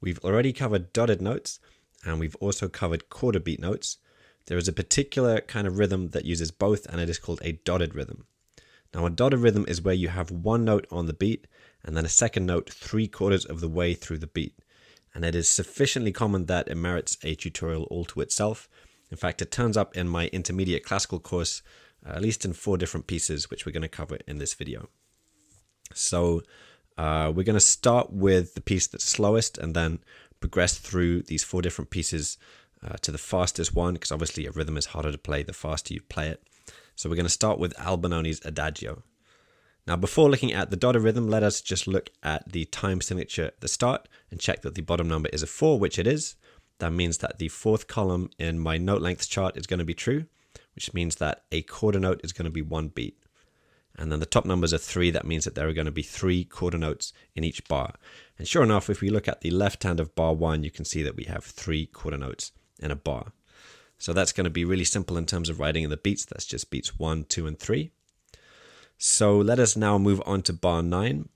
We've already covered dotted notes, and we've also covered quarter beat notes. There is a particular kind of rhythm that uses both, and it is called a dotted rhythm. Now, a dotted rhythm is where you have one note on the beat and then a second note 3/4 of the way through the beat. And it is sufficiently common that it merits a tutorial all to itself. In fact, it turns up in my intermediate classical course, at least in 4 different pieces, which we're going to cover in this video. So we're going to start with the piece that's slowest and then progress through these 4 different pieces to the fastest one, because obviously a rhythm is harder to play the faster you play it. So we're going to start with Albinoni's Adagio. Now, before looking at the dotted rhythm, let us just look at the time signature at the start and check that the bottom number is a 4, which it is. That means that the 4th column in my note length chart is going to be true, which means that a quarter note is going to be 1 beat. And then the top numbers are 3. That means that there are going to be 3 quarter notes in each bar. And sure enough, if we look at the left hand of bar 1, you can see that we have 3 quarter notes in a bar. So that's going to be really simple in terms of writing in the beats. That's just beats 1, 2, and 3. So let us now move on to bar 9.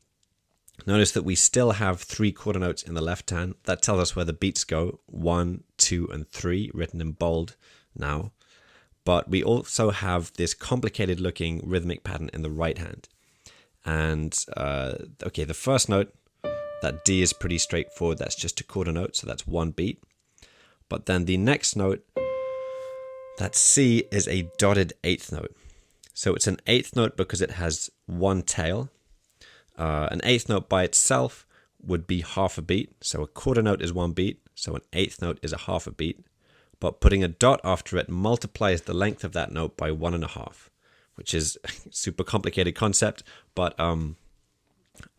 Notice that we still have 3 quarter notes in the left hand. That tells us where the beats go, 1, 2, and 3, written in bold now. But we also have this complicated looking rhythmic pattern in the right hand. And okay, the first note, that D is pretty straightforward. That's just a quarter note, so that's 1 beat. But then the next note, that C, is a dotted 8th note. So it's an 8th note because it has 1 tail. An 8th note by itself would be half a beat. So a quarter note is 1 beat. So an 8th note is a half a beat. But putting a dot after it multiplies the length of that note by 1.5, which is a super complicated concept. But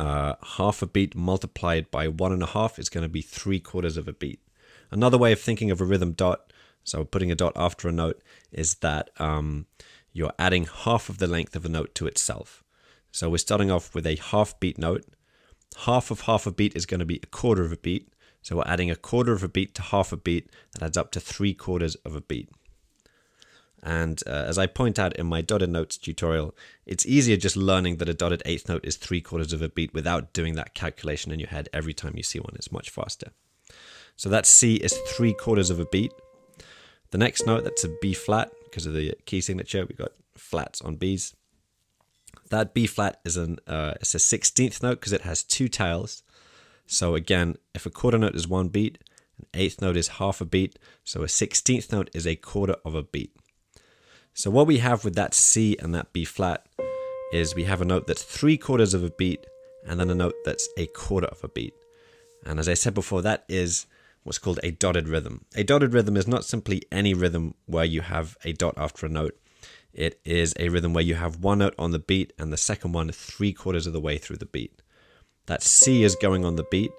half a beat multiplied by 1.5 is going to be 3/4 of a beat. Another way of thinking of a rhythm dot, so putting a dot after a note, is that you're adding half of the length of a note to itself. So we're starting off with a half beat note. Half a beat is going to be a quarter of a beat. So we're adding a quarter of a beat to half a beat. That adds up to 3/4 of a beat. And as I point out in my dotted notes tutorial, it's easier just learning that a dotted 8th note is 3/4 of a beat without doing that calculation in your head every time you see one. It's much faster. So that C is 3/4 of a beat. The next note, that's a B flat, because of the key signature. We've got flats on Bs. That B flat is it's a 16th note because it has 2 tails. So again, if a quarter note is 1 beat, an 8th note is half a beat. So a 16th note is a quarter of a beat. So what we have with that C and that B flat is we have a note that's 3/4 of a beat and then a note that's a quarter of a beat. And as I said before, that is what's called a dotted rhythm. A dotted rhythm is not simply any rhythm where you have a dot after a note. It is a rhythm where you have one note on the beat and the second one 3/4 of the way through the beat. That C is going on the beat.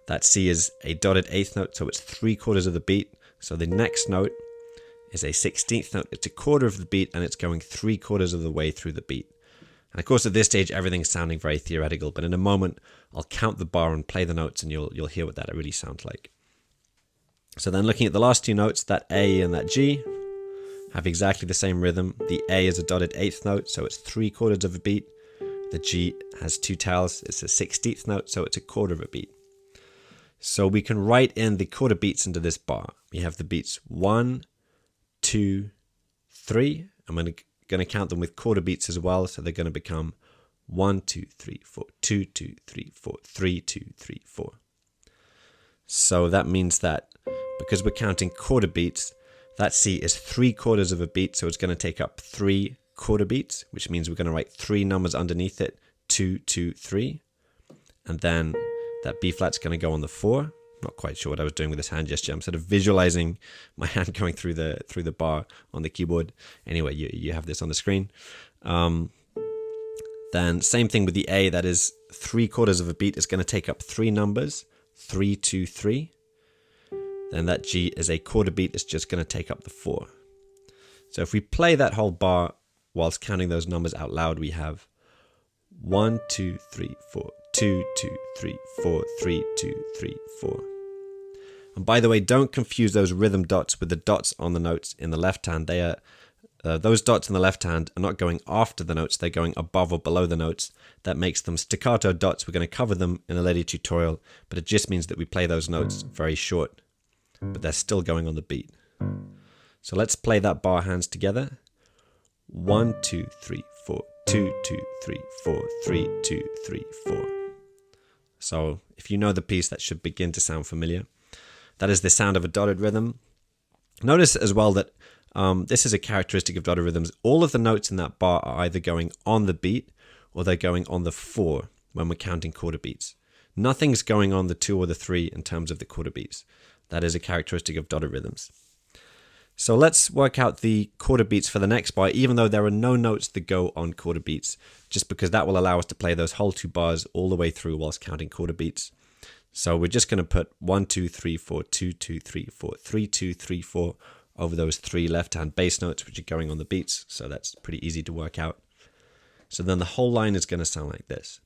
That C is a dotted 8th note, so it's 3/4 of the beat. So the next note is a 16th note. It's a quarter of the beat and it's going 3/4 of the way through the beat. And of course, at this stage, everything's sounding very theoretical, but in a moment, I'll count the bar and play the notes and you'll hear what that really sounds like. So then looking at the last 2 notes, that A and that G have exactly the same rhythm. The A is a dotted 8th note, so it's 3/4 of a beat. The G has 2 tails. It's a 16th note, so it's a quarter of a beat. So we can write in the quarter beats into this bar. We have the beats 1, 2, 3. I'm going to count them with quarter beats as well, so they're going to become 1, 2, 3, 4, 2, 2, 3, 4, 3, 2, 3, 4. So that means that because we're counting quarter beats, that C is 3/4 of a beat, so it's going to take up 3 quarter beats, which means we're going to write 3 numbers underneath it, 2, 2, 3. And then that B flat's going to go on the 4. Not quite sure what I was doing with this hand gesture. I'm sort of visualizing my hand going through the bar on the keyboard. Anyway, you have this on the screen. Then same thing with the A, that is 3/4 of a beat is going to take up 3 numbers, 3, 2, 3. Then that G is a quarter beat, it's just going to take up the 4. So if we play that whole bar whilst counting those numbers out loud, we have 1, 2, 3, 4, 2, 2, 3, 4, 3, 2, 3, 4. And by the way, don't confuse those rhythm dots with the dots on the notes in the left hand. They are those dots in the left hand are not going after the notes, they're going above or below the notes. That makes them staccato dots. We're going to cover them in a later tutorial, but it just means that we play those notes very short, but they're still going on the beat. So let's play that bar hands together. 1, 2, 3, 4, 2, 2, 3, 4, 3, 2, 3, 4. So if you know the piece, that should begin to sound familiar. That is the sound of a dotted rhythm. Notice as well that this is a characteristic of dotted rhythms. All of the notes in that bar are either going on the beat or they're going on the 4 when we're counting quarter beats. Nothing's going on the 2 or the 3 in terms of the quarter beats. That is a characteristic of dotted rhythms. So let's work out the quarter beats for the next bar, even though there are no notes that go on quarter beats, just because that will allow us to play those whole 2 bars all the way through whilst counting quarter beats. So we're just going to put 1, 2, 3, 4, 2, 2, 3, 4, 3, 2, 3, 4 over those 3 left-hand bass notes, which are going on the beats. So that's pretty easy to work out. So then the whole line is going to sound like this.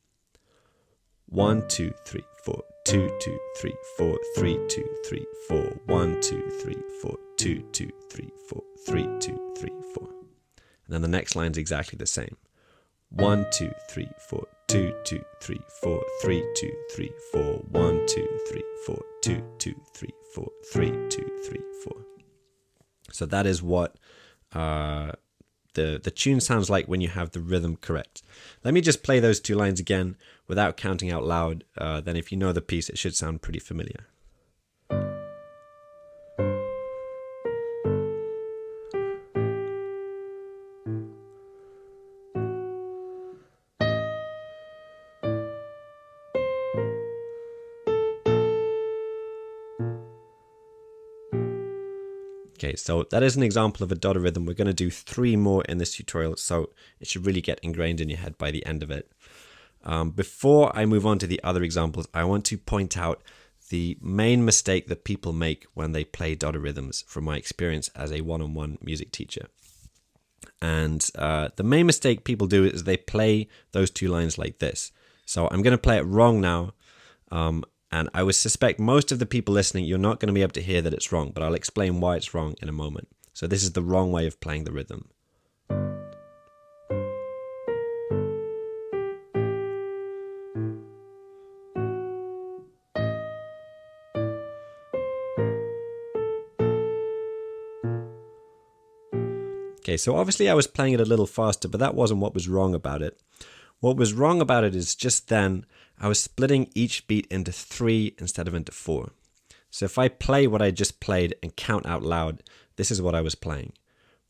1, 2, 3, 4, 2, 2, 3, 4, 3, 2, 3, 4, 1, 2, 3, 4, 2, 2, 3, 4, 3, 2, 3, 4. And then the next line is exactly the same. 1, 2, 3, 4, 2, 2, 3, 4, 3, 2, 3, 4, 1, 2, 3, 4, 2, 2, 3, 4, 3, 2, 3, 4. So that is what the tune sounds like when you have the rhythm correct. Let me just play those 2 lines again without counting out loud. Then if you know the piece, it should sound pretty familiar. Okay, so that is an example of a dotted rhythm. We're going to do 3 more in this tutorial, so it should really get ingrained in your head by the end of it. Before I move on to the other examples, I want to point out the main mistake that people make when they play dotted rhythms from my experience as a one-on-one music teacher. And the main mistake people do is they play those 2 lines like this. So I'm going to play it wrong now. And I would suspect most of the people listening, you're not going to be able to hear that it's wrong, but I'll explain why it's wrong in a moment. So this is the wrong way of playing the rhythm. Okay, so obviously I was playing it a little faster, but that wasn't what was wrong about it. What was wrong about it is just then I was splitting each beat into 3 instead of into 4. So if I play what I just played and count out loud, this is what I was playing.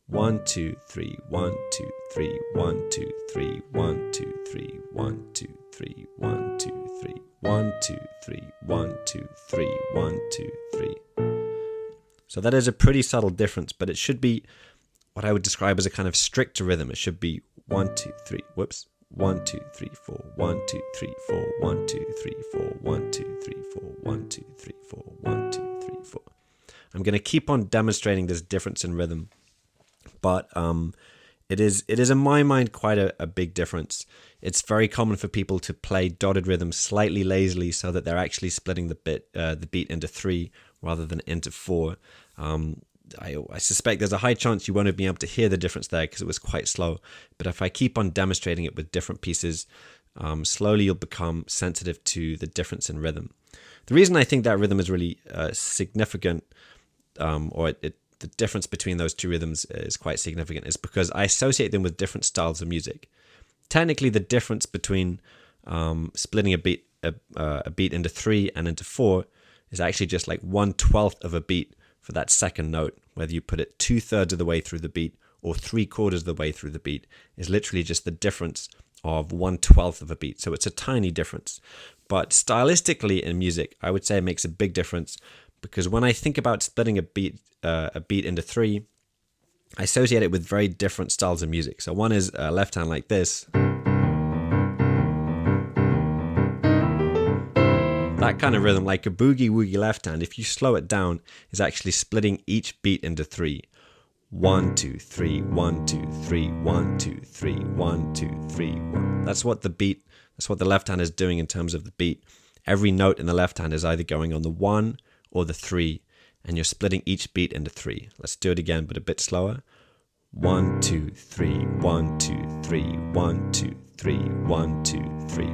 1, 2, 3, 1, 2, 3, 1, 2, 3, 1, 2, 3, 1, 2, 3, 1, 2, 3, 1, 2, 3, 1, 2, 3, 1, 2, 3. So that is a pretty subtle difference, but it should be what I would describe as a kind of stricter rhythm. It should be 1, 2, 3, whoops. 1, 2, 3, 4, 1, 2, 3, 4, 1, 2, 3, 4, 1, 2, 3, 4, 1, 2, 3, 4, 1, 2, 3, 4. I'm going to keep on demonstrating this difference in rhythm, but it is in my mind quite a big difference. It's very common for people to play dotted rhythms slightly lazily so that they're actually splitting the beat into 3 rather than into 4. I suspect there's a high chance you won't be able to hear the difference there because it was quite slow. But if I keep on demonstrating it with different pieces, slowly you'll become sensitive to the difference in rhythm. The reason I think that rhythm is really significant, the difference between those 2 rhythms is quite significant, is because I associate them with different styles of music. Technically, the difference between splitting a beat into 3 and into 4 is actually just like 1/12 of a beat for that second note, whether you put it 2/3 of the way through the beat or 3/4 of the way through the beat, is literally just the difference of 1/12 of a beat. So it's a tiny difference. But stylistically in music, I would say it makes a big difference, because when I think about splitting a beat into 3, I associate it with very different styles of music. So one is left hand like this. That kind of rhythm, like a boogie-woogie left hand, if you slow it down, is actually splitting each beat into 3. 1, 2, 3, 1, 2, 3, 1, 2, 3, 1, 2, 3, 1. That's what the left hand is doing in terms of the beat. Every note in the left hand is either going on the 1 or the 3, and you're splitting each beat into 3. Let's do it again, but a bit slower. 1, 2, 3, 1, 2, 3, 1, 2, 3, 1, 2, 3.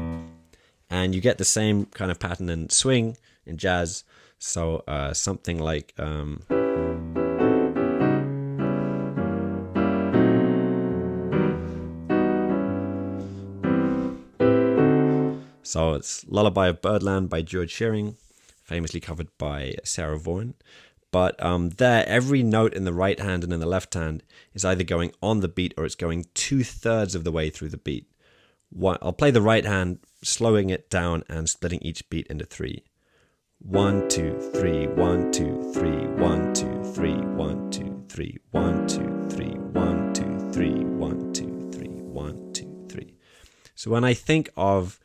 And you get the same kind of pattern in swing, in jazz. So something like... So it's Lullaby of Birdland by George Shearing, famously covered by Sarah Vaughan. But there, every note in the right hand and in the left hand is either going on the beat or it's going 2/3 of the way through the beat. I'll play the right hand, slowing it down and splitting each beat into 3. 1, 2, 3, 1, 2, 3, 1, 2, 3, 1, 2, 3, 1, 2, 3, 1, 2, 3, 1, 2, 3, 1, 2, 3. So when I think of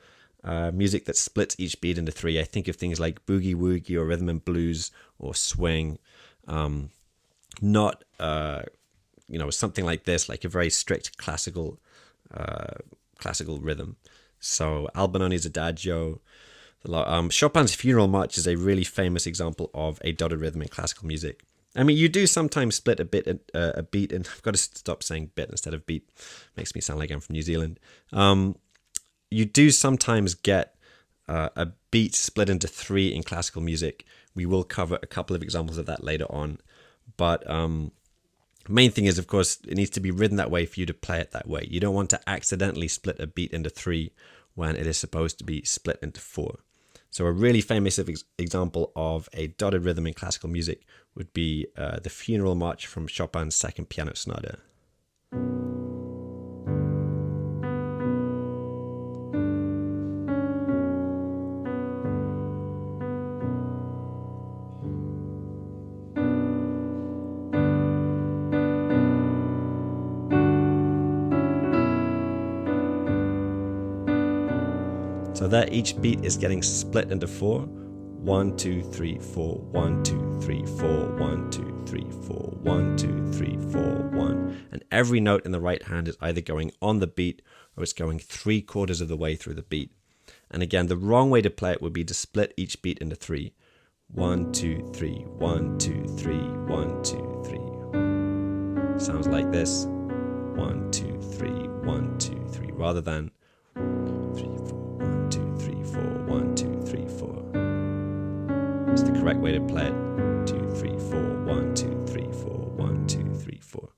music that splits each beat into 3, I think of things like boogie woogie or rhythm and blues or swing, not something like this, like a very strict classical rhythm. So Albinoni's Adagio, Chopin's Funeral March is a really famous example of a dotted rhythm in classical music. I mean, you do sometimes split a beat, and I've got to stop saying bit instead of beat. Makes me sound like I'm from New Zealand. You do sometimes get a beat split into 3 in classical music. We will cover a couple of examples of that later on. But main thing is, of course, it needs to be written that way for you to play it that way. You don't want to accidentally split a beat into 3 when it is supposed to be split into 4. So a really famous example of a dotted rhythm in classical music would be the Funeral March from Chopin's Second Piano Sonata. So there, each beat is getting split into 4. 1, 2, 3, 4, 1, 2, 3, 4, 1, 2, 3, 4, 1, 2, 3, 4, 1. And every note in the right hand is either going on the beat or it's going 3/4 of the way through the beat. And again, the wrong way to play it would be to split each beat into 3. 1, 2, 3, 1, 2, 3, 1, 2, 3. Sounds like this. 1, 2, 3, 1, 2, 3. Rather than 3, 4, 1, 2, 3, 4, 1, 2, 3, 4. It's the correct way to play it. 2, 3, 4, 1, 2, 3, 4, 1, 2, 3, 4.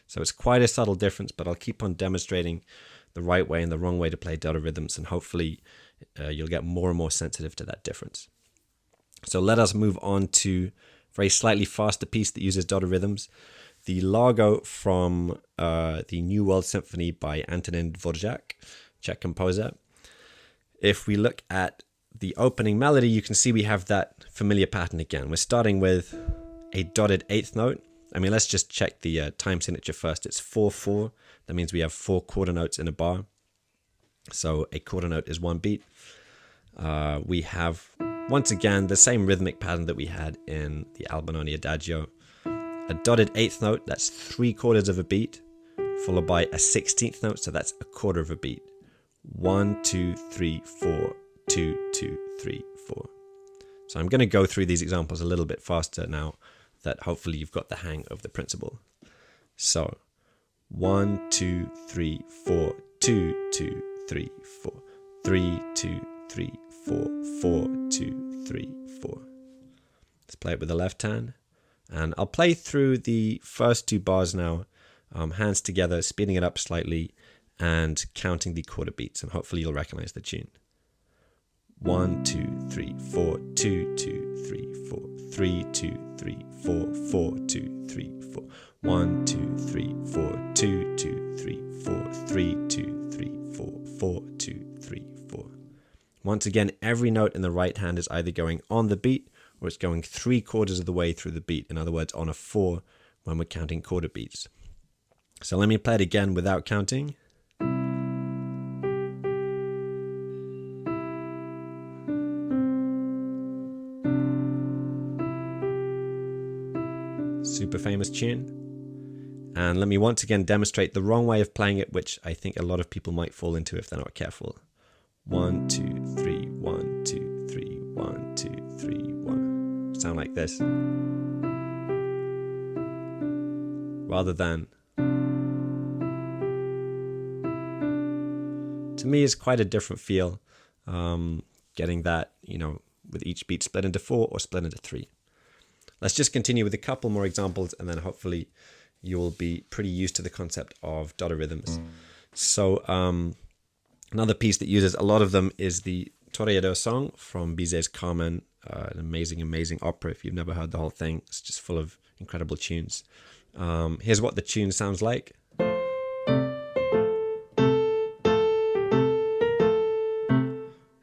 So it's quite a subtle difference, but I'll keep on demonstrating the right way and the wrong way to play dotted rhythms, and hopefully you'll get more and more sensitive to that difference. So let us move on to a very slightly faster piece that uses dotted rhythms. The Largo from the New World Symphony by Antonin Dvorak, Czech composer. If we look at the opening melody, you can see we have that familiar pattern again. We're starting with a dotted 8th note. I mean, let's just check the time signature first. It's 4/4. That means we have 4 quarter notes in a bar. So a quarter note is 1 beat. We have, once again, the same rhythmic pattern that we had in the Albinoni Adagio. A dotted 8th note, that's 3/4 of a beat, followed by a 16th note, so that's 1/4 of a beat. 1, 2, 3, 4, 2, 2, 3, 4. So I'm going to go through these examples a little bit faster now that hopefully you've got the hang of the principle. So 1, 2, 3, 4, 2, 2, 3, 4, 3, 2, 3, 4, 4, 2, 3, 4. Let's play it with the left hand. And I'll play through the first 2 bars now, hands together, speeding it up slightly, and counting the quarter beats, and hopefully you'll recognize the tune. 1, 2, 3, 4, 2, 2, 3, 4, 3, 2, 3, 4, 4, 2, 3, 4, 1, 2, 3, 4, 2, 2, 3, 4, 3, 2, 3, 4, 4, 2, 3, 4. Once again, every note in the right hand is either going on the beat or it's going 3/4 of the way through the beat. In other words, on a 4 when we're counting quarter beats. So let me play it again without counting. Super famous tune. And let me once again demonstrate the wrong way of playing it, which I think a lot of people might fall into if they're not careful. 1, 2, 3, 1, 2, 3, 1, 2, 3, 1. Sound like this. Rather than to me is quite a different feel, getting that, with each beat split into 4 or split into 3. Let's just continue with a couple more examples, and then hopefully you'll be pretty used to the concept of dotted rhythms. So another piece that uses a lot of them is the Toreador song from Bizet's Carmen, an amazing, amazing opera. If you've never heard the whole thing, it's just full of incredible tunes. Here's what the tune sounds like.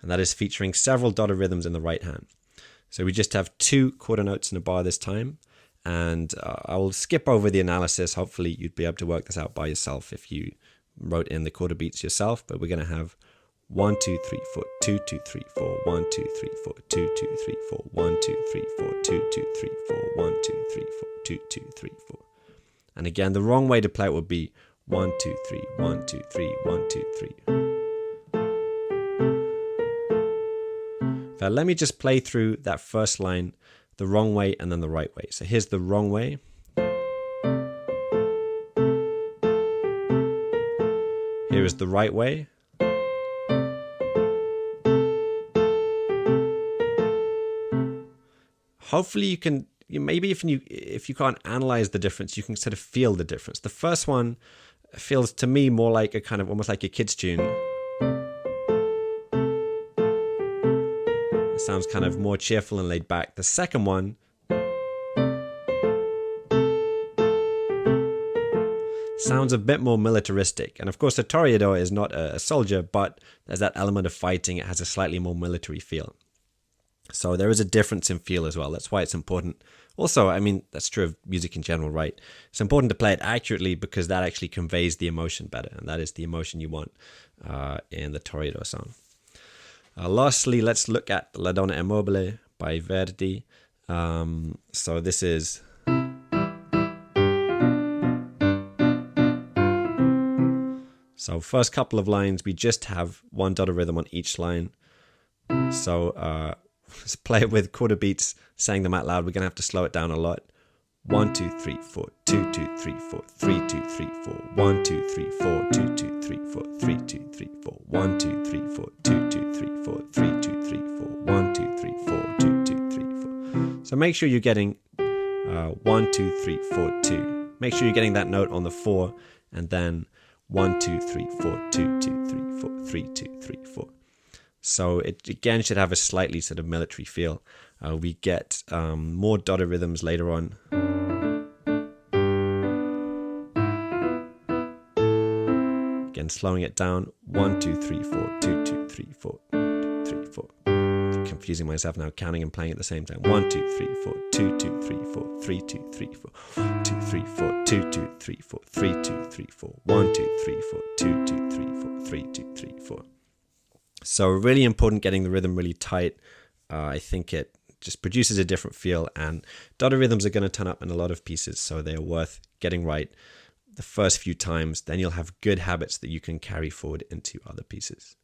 And that is featuring several dotted rhythms in the right hand. So we just have 2 quarter notes in a bar this time, and I will skip over the analysis. Hopefully you'd be able to work this out by yourself if you wrote in the quarter beats yourself, but we're going to have 1 2 3 4 2 2 3 4 1 2 3 4 2 2 3 4 1 2 3 4 2 2 3 4 1 2 3 4 2 2 3 4. And again, the wrong way to play it would be 1 2 3 1 2 3 1 2 3. Now let me just play through that first line the wrong way and then the right way. So here's the wrong way. Here is the right way. Hopefully you can, maybe if you can't analyze the difference, you can sort of feel the difference. The first one feels to me more like a kind of almost like a kid's tune. It sounds kind of more cheerful and laid back. The second one sounds a bit more militaristic. And of course, the Toreador is not a soldier, but there's that element of fighting. It has a slightly more military feel. So there is a difference in feel as well. That's why it's important. Also, I mean, that's true of music in general, right? It's important to play it accurately because that actually conveys the emotion better. And that is the emotion you want in the Toreador song. Lastly, let's look at Ladonna e Mobley by Verdi. So this is... So first couple of lines, we just have 1 dotted rhythm on each line. So let's play it with quarter beats, saying them out loud. We're going to have to slow it down a lot. 1 2 3 4 2 2 3 4 3 2 3 4 1 2 3 4 2 2 3 4 3 2 3 4 1 2 3 4 2 2 3 4 3 2 3 4 1 2 3 4 2 2 3 4. So make sure you're getting 1 2 3 4 2. Make sure you're getting that note on the 4, and then 1 2 3 4 2 2 3 4 3 2 3 4. So it again should have a slightly sort of military feel. We get more dotted rhythms later on. Again, slowing it down. 1 2 3 4 2 2 3 4 2 3 4. Confusing myself now, counting and playing at the same time. 1 2 3 4 2 2 3 4 3 2 3 4 2 3 4 2 2 3 4 3 2 3 4 1 2 3 4 2 2 3 4 3 2 3 4. So really important getting the rhythm really tight. I think it just produces a different feel, and dotted rhythms are going to turn up in a lot of pieces, so they're worth getting right the first few times. Then you'll have good habits that you can carry forward into other pieces.